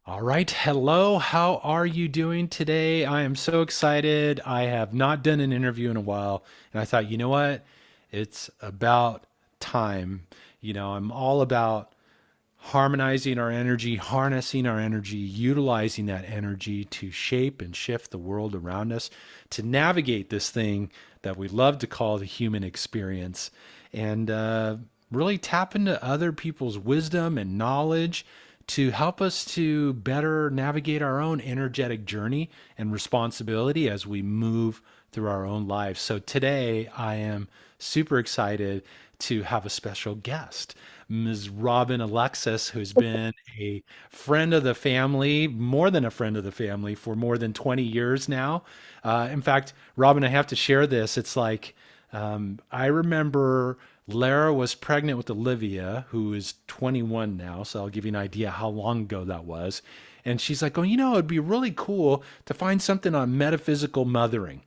All right. Hello. How are you doing today? I am so excited. I have not done an interview in a while. And I thought, you know what? It's about time. I'm all about harmonizing our energy, harnessing our energy, utilizing that energy to shape and shift the world around us, to navigate this thing that we love to call the human experience, and really tap into other people's wisdom and knowledge to help us to better navigate our own energetic journey and responsibility as we move through our own lives. So today I am super excited to have a special guest, Ms. Robin Alexis, who's been a friend of the family, more than a friend of the family, for more than 20 years now. In fact, Robin, I have to share this. It's like I remember Lara was pregnant with Olivia, who is 21 now. So I'll give you an idea how long ago that was. And she's like, oh, it'd be really cool to find something on metaphysical mothering.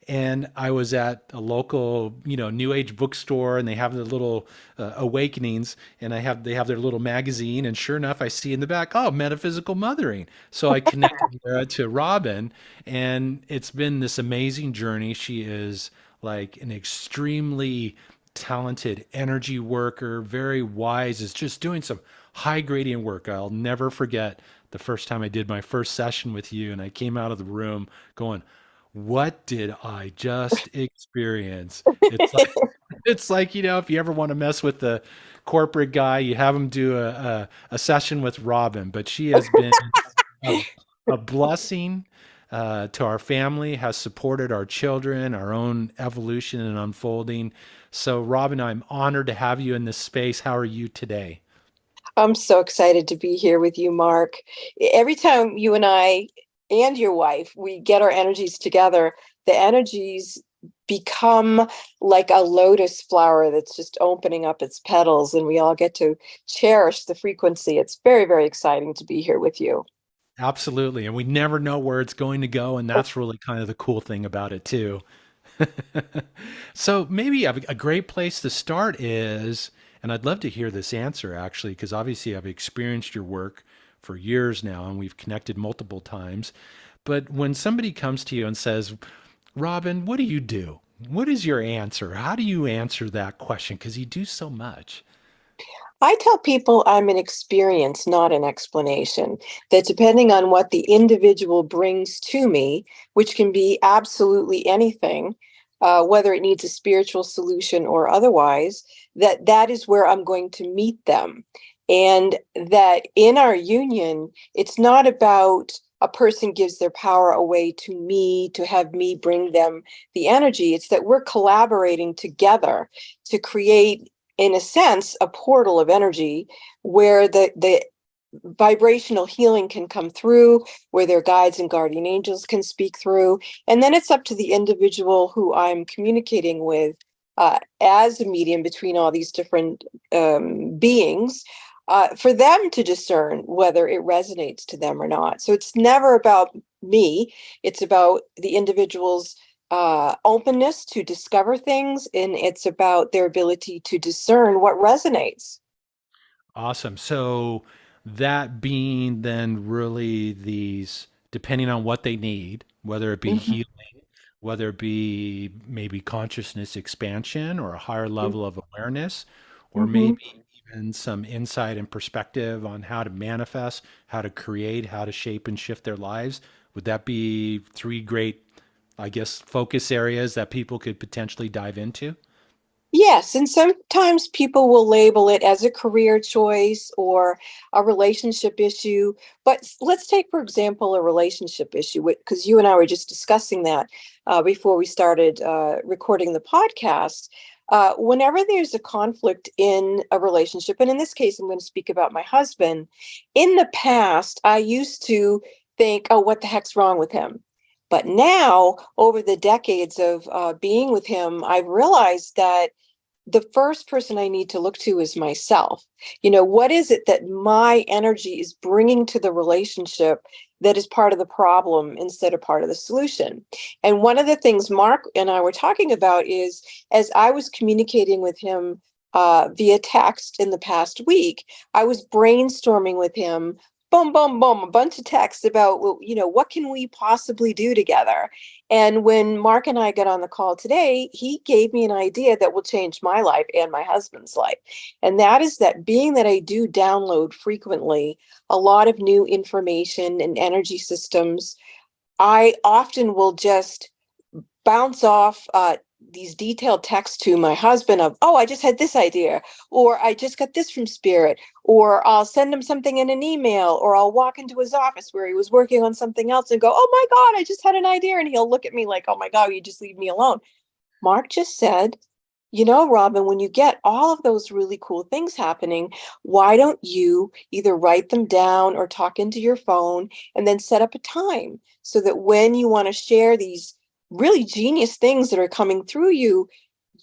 And I was at a local, new age bookstore, and they have the little awakenings, and they have their little magazine, and sure enough, I see in the back, oh, metaphysical mothering. So I connected to Robin, and it's been this amazing journey. She is like an extremely talented energy worker, very wise, is just doing some high gradient work. I'll never forget the first time I did my first session with you, and I came out of the room going, what did I just experience? It's like, if you ever want to mess with the corporate guy, you have him do a session with Robin. But she has been a, a blessing to our family, has supported our children, our own evolution and unfolding. So, Robin, I'm honored to have you in this space. How are you today? I'm so excited to be here with you, Mark. Every time you and I and your wife, we get our energies together, the energies become like a lotus flower that's just opening up its petals, and we all get to cherish the frequency. It's very, very exciting to be here with you. Absolutely. And we never know where it's going to go. And that's really kind of the cool thing about it, too. So maybe a great place to start is, and I'd love to hear this answer actually, because obviously I've experienced your work for years now and we've connected multiple times. But when somebody comes to you and says, Robin, what do you do? What is your answer? How do you answer that question? Because you do so much. I tell people I'm an experience, not an explanation, that depending on what the individual brings to me, which can be absolutely anything, whether it needs a spiritual solution or otherwise, that is where I'm going to meet them. And that in our union, it's not about a person gives their power away to me to have me bring them the energy. It's that we're collaborating together to create, in a sense, a portal of energy where the vibrational healing can come through, where their guides and guardian angels can speak through. And then it's up to the individual who I'm communicating with as a medium between all these different beings. For them to discern whether it resonates to them or not. So it's never about me, it's about the individual's openness to discover things, and it's about their ability to discern what resonates. Awesome. So that being then really these, depending on what they need, whether it be Mhm, healing, whether it be maybe consciousness expansion or a higher level of awareness, or mhm. maybe even some insight and perspective on how to manifest, how to create, how to shape and shift their lives. Would that be three great, I guess, focus areas that people could potentially dive into? Yes, and sometimes people will label it as a career choice or a relationship issue. But let's take, for example, a relationship issue, because you and I were just discussing that before we started recording the podcast. Whenever there's a conflict in a relationship, and in this case, I'm going to speak about my husband. In the past, I used to think, oh, what the heck's wrong with him? But now, over the decades of being with him, I've realized that the first person I need to look to is myself. What is it that my energy is bringing to the relationship that is part of the problem instead of part of the solution? And one of the things Mark and I were talking about is, as I was communicating with him via text in the past week, I was brainstorming with him boom, boom, boom, a bunch of texts about, well, what can we possibly do together? And when Mark and I got on the call today, he gave me an idea that will change my life and my husband's life. And that is that, being that I do download frequently a lot of new information and energy systems, I often will just bounce off these detailed texts to my husband of, oh, I just had this idea, or I just got this from spirit, or I'll send him something in an email, or I'll walk into his office where he was working on something else and go, oh my God, I just had an idea. And he'll look at me like, oh my God, you just leave me alone. Mark just said, Robin, when you get all of those really cool things happening, why don't you either write them down or talk into your phone and then set up a time so that when you want to share these really genius things that are coming through you,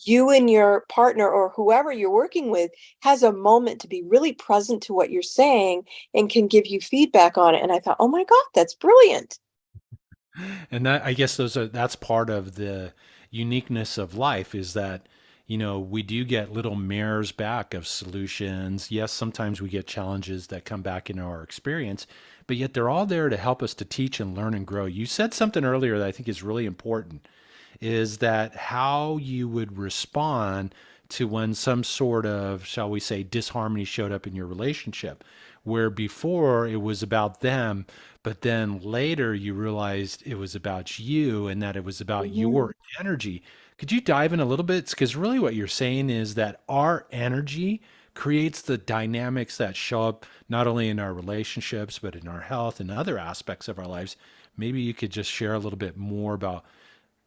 you and your partner or whoever you're working with has a moment to be really present to what you're saying and can give you feedback on it. And I thought, oh my God, that's brilliant. And that, I guess that's part of the uniqueness of life, is that, we do get little mirrors back of solutions. Yes, sometimes we get challenges that come back into our experience, but yet they're all there to help us to teach and learn and grow. You said something earlier that I think is really important, is that how you would respond to when some sort of, shall we say, disharmony showed up in your relationship, where before it was about them, but then later you realized it was about you and that it was about Mhm. your energy. Could you dive in a little bit? Because really what you're saying is that our energy creates the dynamics that show up not only in our relationships, but in our health and other aspects of our lives. Maybe you could just share a little bit more about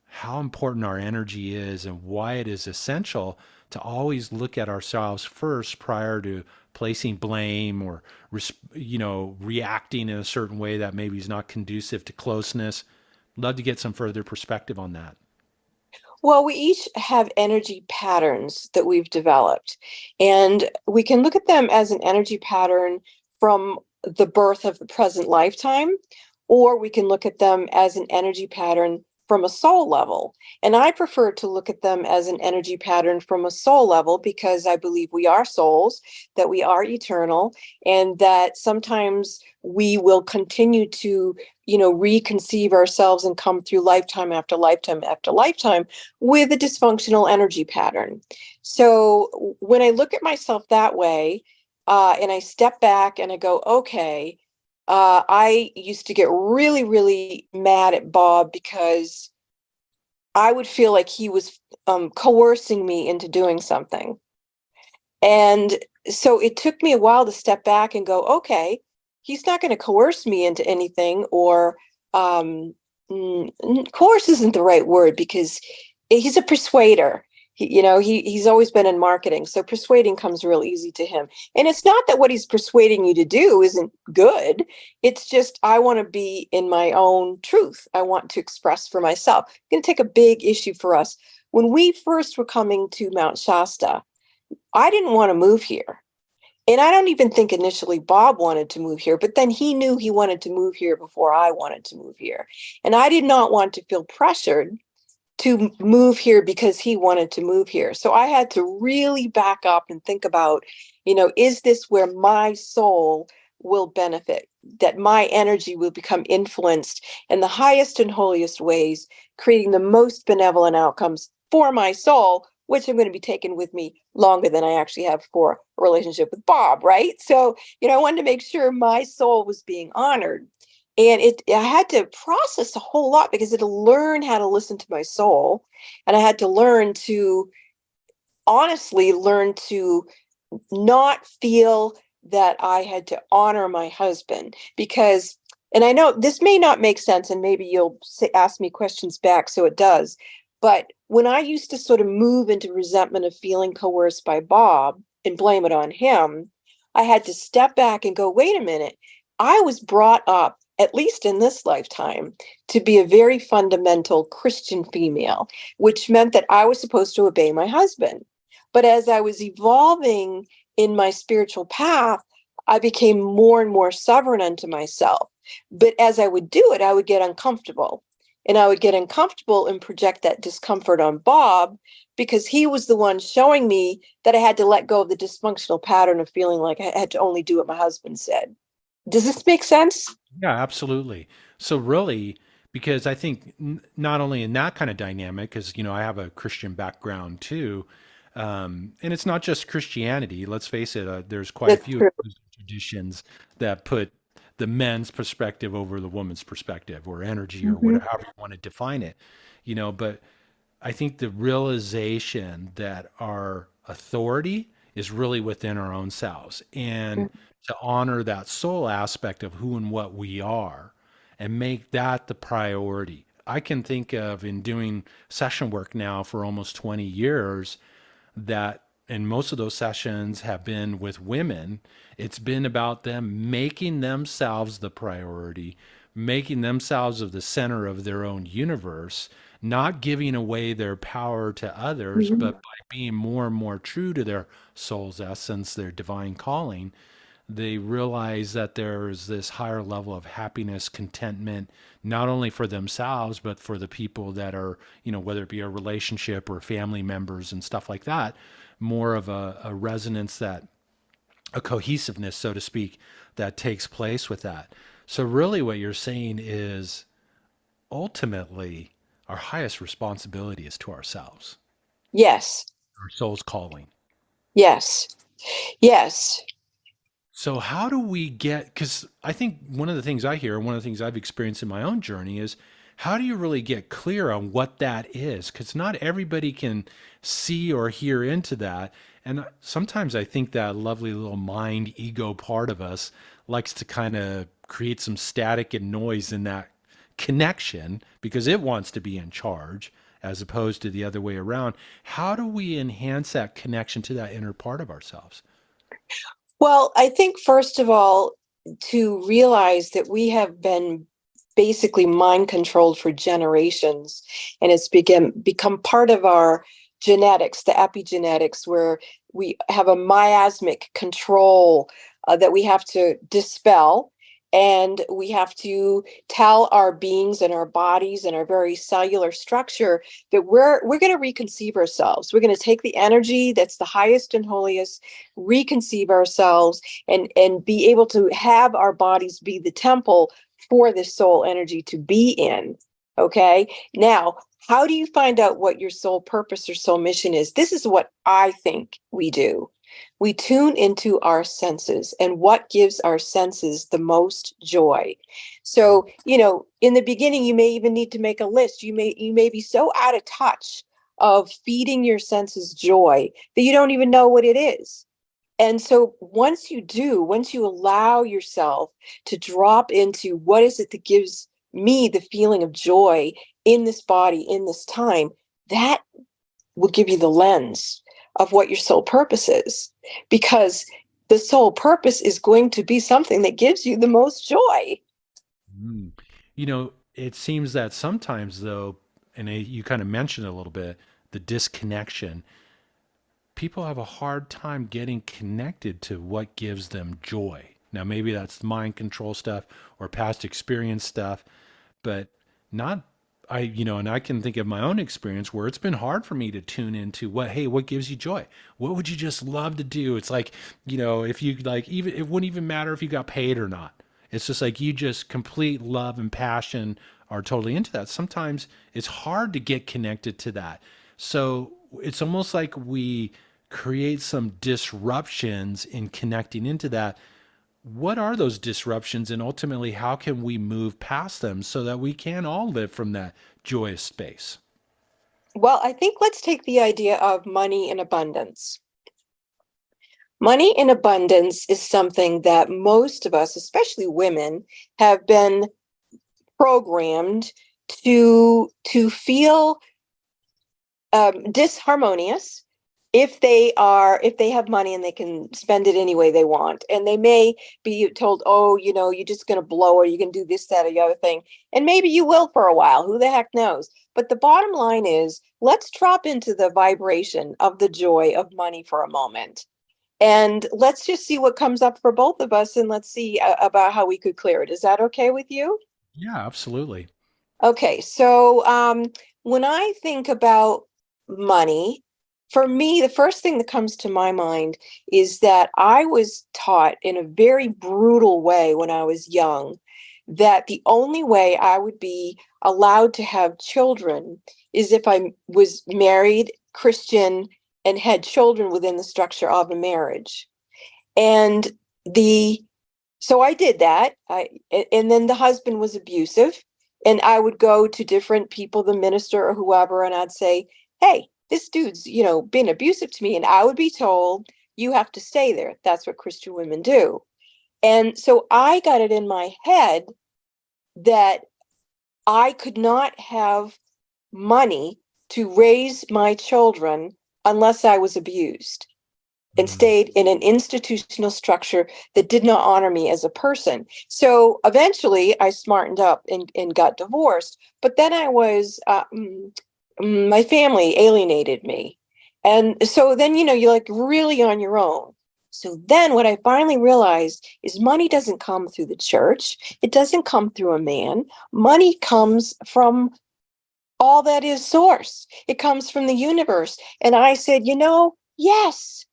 how important our energy is and why it is essential to always look at ourselves first prior to placing blame or reacting in a certain way that maybe is not conducive to closeness. Love to get some further perspective on that. Well, we each have energy patterns that we've developed, and we can look at them as an energy pattern from the birth of the present lifetime, or we can look at them as an energy pattern from a soul level. And I prefer to look at them as an energy pattern from a soul level because I believe we are souls, that we are eternal, and that sometimes we will continue to, reconceive ourselves and come through lifetime after lifetime after lifetime with a dysfunctional energy pattern. So when I look at myself that way, and I step back and I go, okay, I used to get really, really mad at Bob because I would feel like he was coercing me into doing something. And so it took me a while to step back and go, okay, he's not going to coerce me into anything, or coerce isn't the right word because he's a persuader. He's always been in marketing, so persuading comes real easy to him. And it's not that what he's persuading you to do isn't good. It's just I want to be in my own truth. I want to express for myself. It's going to take a big issue for us. When we first were coming to Mount Shasta, I didn't want to move here. And I don't even think initially Bob wanted to move here, but then he knew he wanted to move here before I wanted to move here. And I did not want to feel pressured to move here because he wanted to move here. So I had to really back up and think about, is this where my soul will benefit, that my energy will become influenced in the highest and holiest ways, creating the most benevolent outcomes for my soul, which I'm going to be taking with me longer than I actually have for a relationship with Bob, right? So, I wanted to make sure my soul was being honored. And I had to process a whole lot because I had to learn how to listen to my soul. And I had to learn to not feel that I had to honor my husband because, and I know this may not make sense, and maybe you'll ask me questions back, so it does. But when I used to sort of move into resentment of feeling coerced by Bob and blame it on him, I had to step back and go, wait a minute. I was brought up, at least in this lifetime, to be a very fundamental Christian female, which meant that I was supposed to obey my husband. But as I was evolving in my spiritual path, I became more and more sovereign unto myself. But as I would do it, I would get uncomfortable. And I would get uncomfortable and project that discomfort on Bob because he was the one showing me that I had to let go of the dysfunctional pattern of feeling like I had to only do what my husband said. Does this make sense? Yeah, absolutely. So really, because I think not only in that kind of dynamic, because I have a Christian background too, and it's not just Christianity. Let's face it, there's quite a That's few true. traditions that put the men's perspective over the woman's perspective, or energy, or Hmm. whatever, however you want to define it. But I think the realization that our authority is really within our own selves, and to honor that soul aspect of who and what we are and make that the priority. I can think of, in doing session work now for almost 20 years, that, and most of those sessions have been with women, it's been about them making themselves the priority, making themselves of the center of their own universe, not giving away their power to others, Mhm. but by being more and more true to their soul's essence, their divine calling. They realize that there is this higher level of happiness, contentment, not only for themselves, but for the people that are, whether it be a relationship or family members and stuff like that, more of a resonance, that a cohesiveness, so to speak, that takes place with that. So, really, what you're saying is ultimately our highest responsibility is to ourselves, Yes, our soul's calling. yes, yes. So how do we get, because I think one of the things I hear, one of the things I've experienced in my own journey is, how do you really get clear on what that is? Because not everybody can see or hear into that. And sometimes I think that lovely little mind ego part of us likes to kind of create some static and noise in that connection because it wants to be in charge as opposed to the other way around. How do we enhance that connection to that inner part of ourselves? Well, I think first of all, to realize that we have been basically mind controlled for generations, and it's become part of our genetics, the epigenetics, where we have a miasmic control that we have to dispel. And we have to tell our beings and our bodies and our very cellular structure that we're going to reconceive ourselves. We're going to take the energy that's the highest and holiest, reconceive ourselves, and be able to have our bodies be the temple for this soul energy to be in. Okay, now how do you find out what your soul purpose or soul mission is? This is what I think we do. We tune into our senses and what gives our senses the most joy. So, in the beginning, you may even need to make a list. You may be so out of touch of feeding your senses joy that you don't even know what it is. And so once you allow yourself to drop into what is it that gives me the feeling of joy in this body, in this time, that will give you the lens of what your soul purpose is. Because the soul purpose is going to be something that gives you the most joy. Mm. It seems that sometimes, though, and you kind of mentioned a little bit, the disconnection, people have a hard time getting connected to what gives them joy. Now, maybe that's mind control stuff or past experience stuff, but not. And I can think of my own experience where it's been hard for me to tune into what gives you joy? What would you just love to do? It's like, if you like, even, it wouldn't even matter if you got paid or not. It's just like you just complete love and passion are totally into that. Sometimes it's hard to get connected to that. So it's almost like we create some disruptions in connecting into that. What are those disruptions, and ultimately how can we move past them so that we can all live from that joyous space? Well, I think let's take the idea of money in abundance. Money in abundance is something that most of us, especially women, have been programmed to feel disharmonious if they have money and they can spend it any way they want, and they may be told, oh, you're just going to blow, or you can do this, that, or the other thing, and maybe you will for a while, who the heck knows. But the bottom line is, let's drop into the vibration of the joy of money for a moment, and let's just see what comes up for both of us, and let's see about how we could clear it. Is that okay with you? Yeah, absolutely. Okay, so when I think about money, For me, the first thing that comes to my mind is that I was taught in a very brutal way when I was young that the only way I would be allowed to have children is if I was married, Christian, and had children within the structure of a marriage. And the so I did that. And then the husband was abusive, and I would go to different people, the minister or whoever, and I'd say, "Hey, this dude's, been abusive to me," and I would be told, "You have to stay there. That's what Christian women do." And so I got it in my head that I could not have money to raise my children unless I was abused and Mm. stayed in an institutional structure that did not honor me as a person. So eventually I smartened up and got divorced. But then my family alienated me. And so then, you're like really on your own. So then what I finally realized is money doesn't come through the church. It doesn't come through a man. Money comes from all that is source. It comes from the universe. And I said, yes,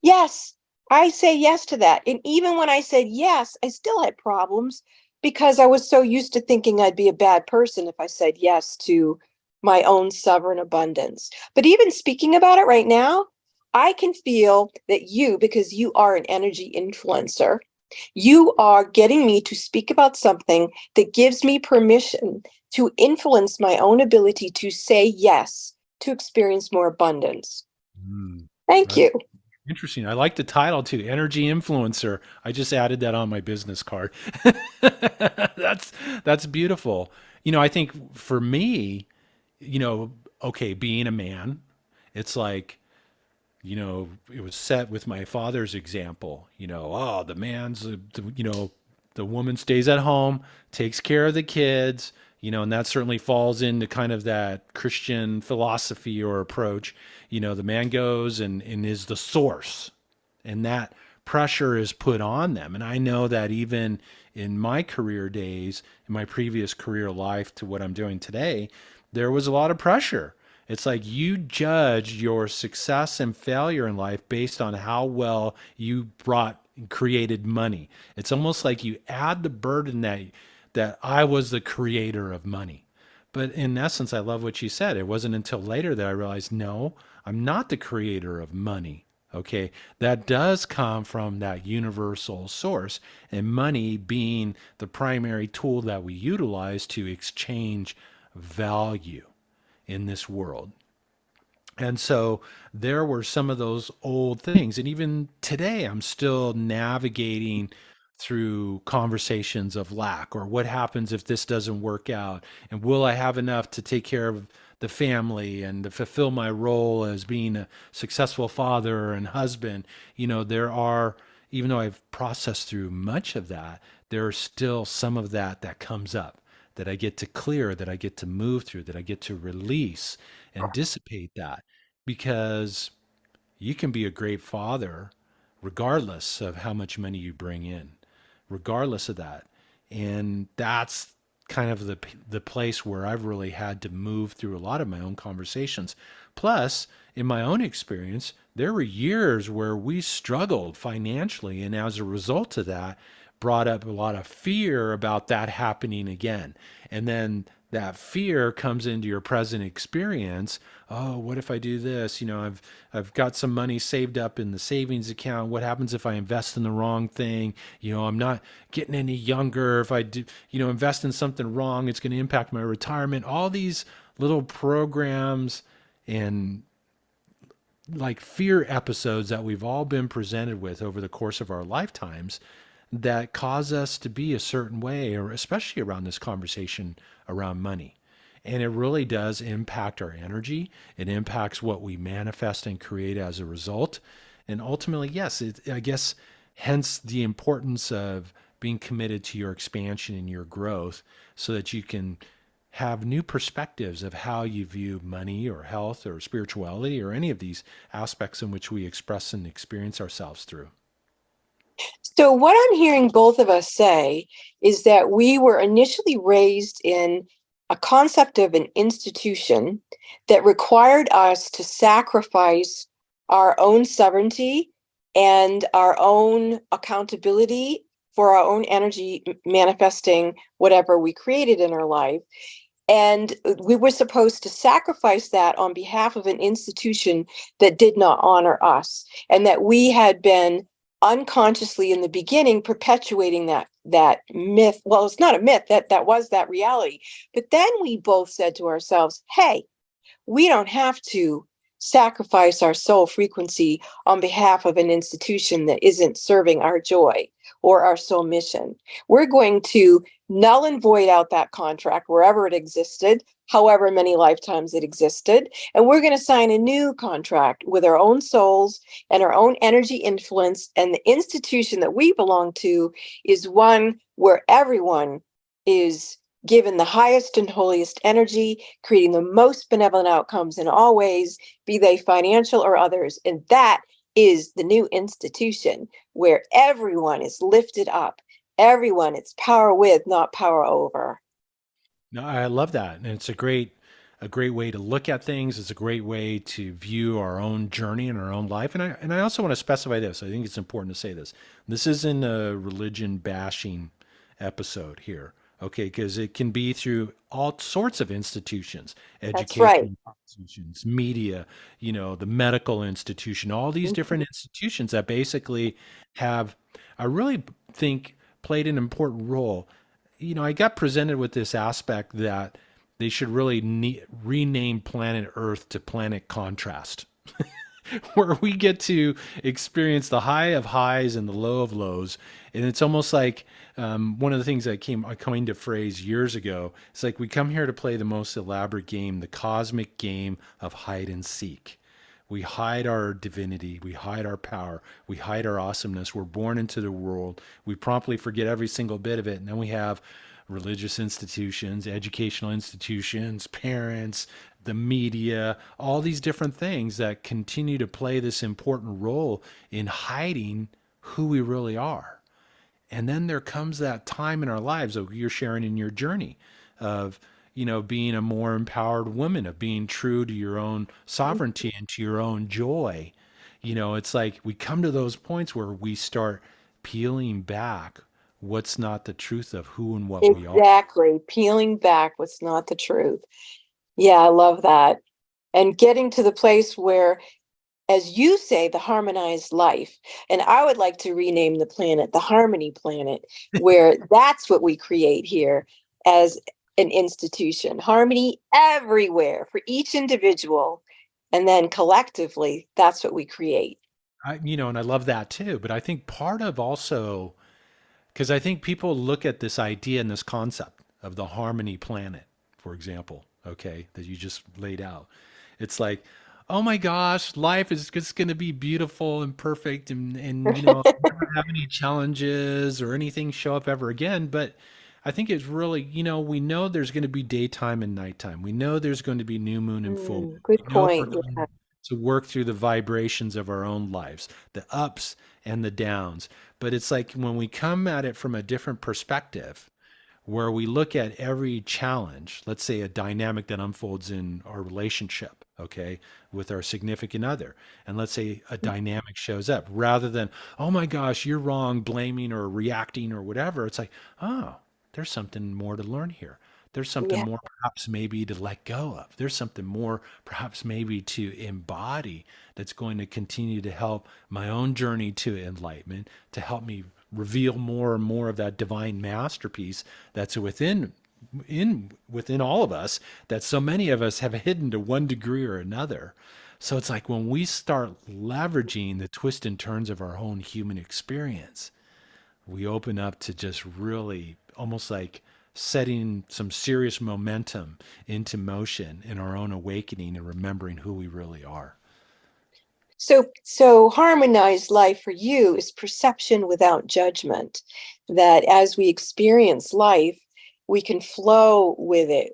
yes, I say yes to that. And even when I said yes, I still had problems because I was so used to thinking I'd be a bad person if I said yes to my own sovereign abundance. But even speaking about it right now, I can feel that because you are an energy influencer, you are getting me to speak about something that gives me permission to influence my own ability to say yes to experience more abundance. Mm. Thank That's you. interesting. I like the title too, Energy Influencer. I just added that on my business card. that's that's beautiful. I think for me, okay, being a man, it's like, it was set with my father's example. Oh, the man's, the woman stays at home, takes care of the kids, and that certainly falls into kind of that Christian philosophy or approach. The man goes and is the source, and that pressure is put on them. And I know that even in my career days, in my previous career life to what I'm doing today, there was a lot of pressure. It's like you judge your success and failure in life based on how well you created money. It's almost like you add the burden that I was the creator of money. But in essence, I love what you said. It wasn't until later that I realized, no, I'm not the creator of money. Okay, that does come from that universal source, and money being the primary tool that we utilize to exchange value in this world. And so there were some of those old things. And even today, I'm still navigating through conversations of lack, or what happens if this doesn't work out? And will I have enough to take care of the family and to fulfill my role as being a successful father and husband? There are, even though I've processed through much of that, there's still some of that comes up that I get to clear, that I get to move through, that I get to release and dissipate that, because you can be a great father regardless of how much money you bring in, regardless of that. And that's kind of the place where I've really had to move through a lot of my own conversations. Plus, in my own experience, there were years where we struggled financially, and as a result of that, brought up a lot of fear about that happening again. And then that fear comes into your present experience. Oh, what if I do this? I've got some money saved up in the savings account. What happens if I invest in the wrong thing? I'm not getting any younger. If I do, invest in something wrong, it's going to impact my retirement. All these little programs and like fear episodes that we've all been presented with over the course of our lifetimes that cause us to be a certain way, or especially around this conversation around money. And it really does impact our energy. It impacts what we manifest and create as a result. And ultimately, yes, I guess, hence the importance of being committed to your expansion and your growth so that you can have new perspectives of how you view money or health or spirituality or any of these aspects in which we express and experience ourselves through. So, what I'm hearing both of us say is that we were initially raised in a concept of an institution that required us to sacrifice our own sovereignty and our own accountability for our own energy manifesting whatever we created in our life. And we were supposed to sacrifice that on behalf of an institution that did not honor us, and that we had been unconsciously in the beginning perpetuating that myth. Well, it's not a myth, that was that reality. But then we both said to ourselves, hey, we don't have to sacrifice our soul frequency on behalf of an institution that isn't serving our joy or our soul mission. We're going to null and void out that contract wherever it existed, however many lifetimes it existed, and we're going to sign a new contract with our own souls and our own energy influence. And the institution that we belong to is one where everyone is given the highest and holiest energy, creating the most benevolent outcomes in all ways, be they financial or others. And that is the new institution where everyone is lifted up. Everyone, it's power with, not power over. No, I love that, and it's a great way to look at things. It's a great way to view our own journey and our own life. And I also want to specify this. I think it's important to say this. This isn't a religion bashing episode here, okay? Because it can be through all sorts of institutions, That's right. educational institutions, media, the medical institution, all these different institutions that basically have, I really think, played an important role. I got presented with this aspect that they should really rename planet Earth to planet contrast, where we get to experience the high of highs and the low of lows. And it's almost like one of the things I coined a phrase years ago. It's like we come here to play the most elaborate game, the cosmic game of hide and seek. We hide our divinity. We hide our power. We hide our awesomeness. We're born into the world. We promptly forget every single bit of it. And then we have religious institutions, educational institutions, parents, the media, all these different things that continue to play this important role in hiding who we really are. And then there comes that time in our lives that you're sharing in your journey of, being a more empowered woman, of being true to your own sovereignty and to your own joy. It's like we come to those points where we start peeling back what's not the truth of who and what we are. Exactly. Peeling back what's not the truth. Yeah, I love that. And getting to the place where, as you say, the harmonized life. And I would like to rename the planet the Harmony Planet, where that's what we create here as an institution. Harmony everywhere for each individual. And then collectively, that's what we create. And I love that too. But I think part of also, because I think people look at this idea and this concept of the harmony planet, for example, okay, that you just laid out. It's like, oh my gosh, life is just going to be beautiful and perfect, and never have any challenges or anything show up ever again. But I think it's really, we know there's going to be daytime and nighttime. We know there's going to be new moon and full moon. Good We know we're point. going to work through the vibrations of our own lives, the ups and the downs. But it's like when we come at it from a different perspective, where we look at every challenge, let's say a dynamic that unfolds in our relationship, okay, with our significant other. And let's say a dynamic shows up rather than, oh my gosh, you're wrong, blaming or reacting or whatever. It's like, oh, there's something more to learn here. There's something Yeah. more perhaps maybe to let go of. There's something more perhaps maybe to embody that's going to continue to help my own journey to enlightenment, to help me reveal more and more of that divine masterpiece that's within all of us, that so many of us have hidden to one degree or another. So it's like when we start leveraging the twists and turns of our own human experience, we open up to just really almost like setting some serious momentum into motion in our own awakening and remembering who we really are. So harmonized life for you is perception without judgment. That as we experience life, we can flow with it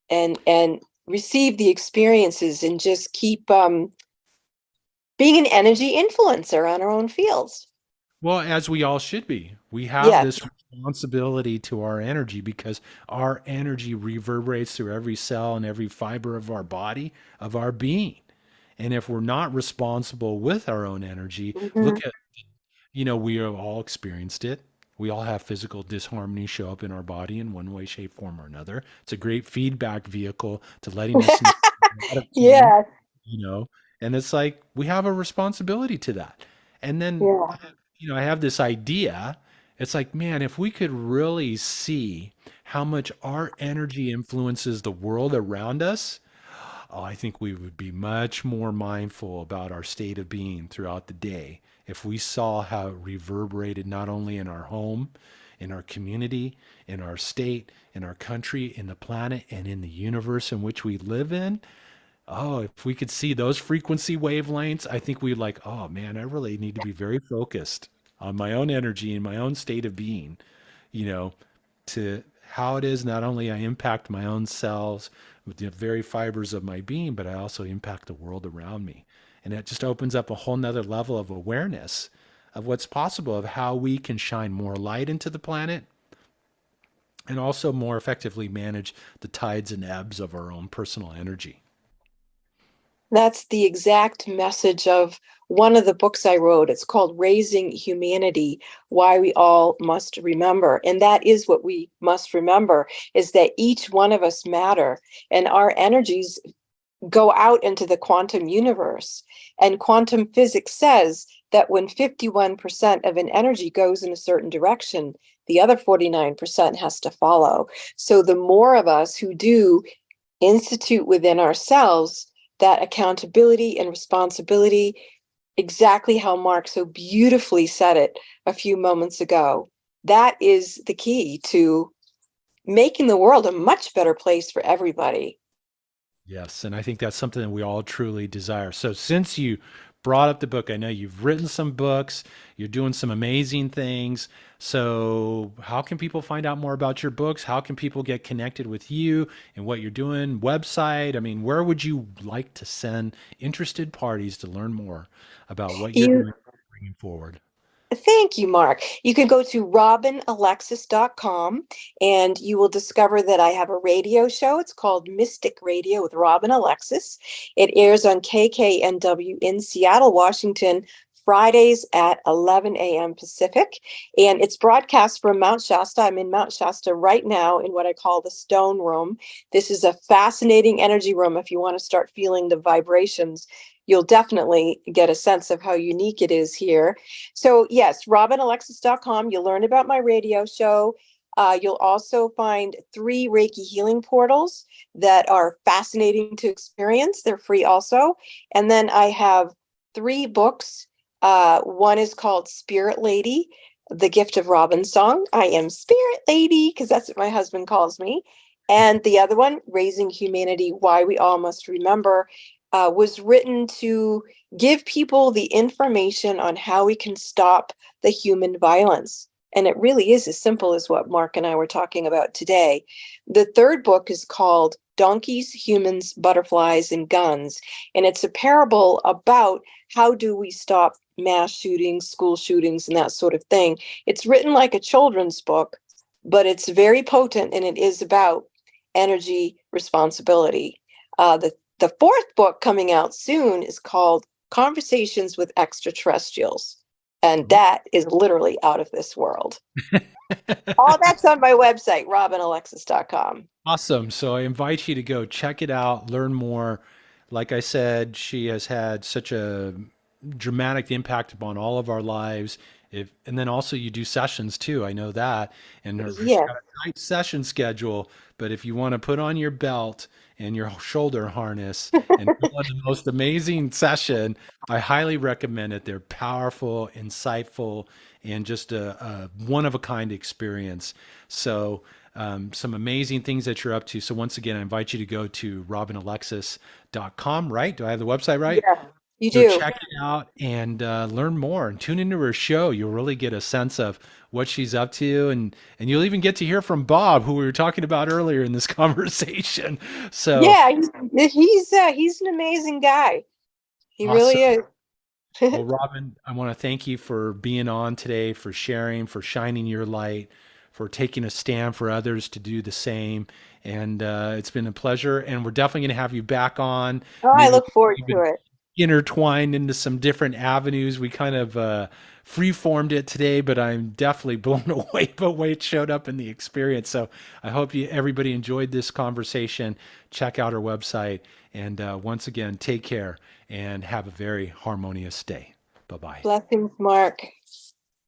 and receive the experiences and just keep being an energy influencer on our own fields. Well, as we all should be. We have Yes. this responsibility to our energy because our energy reverberates through every cell and every fiber of our body, of our being. And if we're not responsible with our own energy, Mhm. look at, we have all experienced it. We all have physical disharmony show up in our body in one way, shape, form, or another. It's a great feedback vehicle to letting us know we're out of tune, Yeah, you know, and it's like we have a responsibility to that. And then, yeah. I have this idea. It's like, man, if we could really see how much our energy influences the world around us, oh, I think we would be much more mindful about our state of being throughout the day if we saw how it reverberated not only in our home, in our community, in our state, in our country, in the planet, and in the universe in which we live in. Oh, if we could see those frequency wavelengths, I think we'd like, oh man, I really need to be very focused on my own energy and my own state of being, you know, to how it is not only I impact my own cells with the very fibers of my being, but I also impact the world around me. And it just opens up a whole nother level of awareness of what's possible, of how we can shine more light into the planet and also more effectively manage the tides and ebbs of our own personal energy. That's the exact message of one of the books I wrote. It's called Raising Humanity, Why We All Must Remember. And that is what we must remember, is that each one of us matter and our energies go out into the quantum universe. And quantum physics says that when 51% of an energy goes in a certain direction, the other 49% has to follow. So the more of us who do institute within ourselves that accountability and responsibility, exactly how Mark so beautifully said it a few moments ago, that is the key to making the world a much better place for everybody. Yes, and I think that's something that we all truly desire. So, since you brought up the book, I know you've written some books, you're doing some amazing things. So, how can people find out more about your books? How can people get connected with you and what you're doing? Website? I mean, where would you like to send interested parties to learn more about what you're You doing, bringing forward? Thank you, Mark. You can go to robinalexis.com and you will discover that I have a radio show. It's called Mystic Radio with Robin Alexis. It airs on KKNW in Seattle, Washington, Fridays at 11 a.m. Pacific. And it's broadcast from Mount Shasta. I'm in Mount Shasta right now in what I call the Stone Room. This is a fascinating energy room. If you want to start feeling the vibrations, you'll definitely get a sense of how unique it is here. So yes, robinalexis.com. You'll learn about my radio show. You'll also find 3 Reiki healing portals that are fascinating to experience. They're free also. And then I have 3 books. One is called Spirit Lady, The Gift of Robin Song. I am Spirit Lady because that's what my husband calls me. And the other one, Raising Humanity, Why We All Must Remember, was written to give people the information on how we can stop the human violence. And it really is as simple as what Mark and I were talking about today. The third book is called Donkeys, Humans, Butterflies, and Guns. And it's a parable about how do we stop mass shootings, school shootings, and that sort of thing. It's written like a children's book, but it's very potent and it is about energy responsibility. The fourth book coming out soon is called Conversations with Extraterrestrials. And that is literally out of this world. All that's on my website, robinalexis.com. Awesome. So I invite you to go check it out, learn more. Like I said, she has had such a dramatic impact upon all of our lives. And then also you do sessions too. I know that. And she's Yeah. got a tight session schedule. But if you want to put on your belt and your shoulder harness and go on the most amazing session, I highly recommend it. They're powerful, insightful, and just a one of a kind experience. So, some amazing things that you're up to. So once again, I invite you to go to robinalexis.com, right? Do I have the website right? Yeah, you Go do. check it out and learn more and tune into her show. You'll really get a sense of what she's up to, and you'll even get to hear from Bob, who we were talking about earlier in this conversation. So Yeah, he's an amazing guy. He really awesome. is. Well, Robin, I want to thank you for being on today, for sharing, for shining your light, for taking a stand for others to do the same. And it's been a pleasure. And we're definitely going to have you back on. Oh, I Maybe we look can forward to even it. intertwined into some different avenues. We kind of free formed it today, but I'm definitely blown away by the way it showed up in the experience. So I hope everybody enjoyed this conversation. Check out our website. And once again, take care and have a very harmonious day. Bye bye. Blessings, Mark.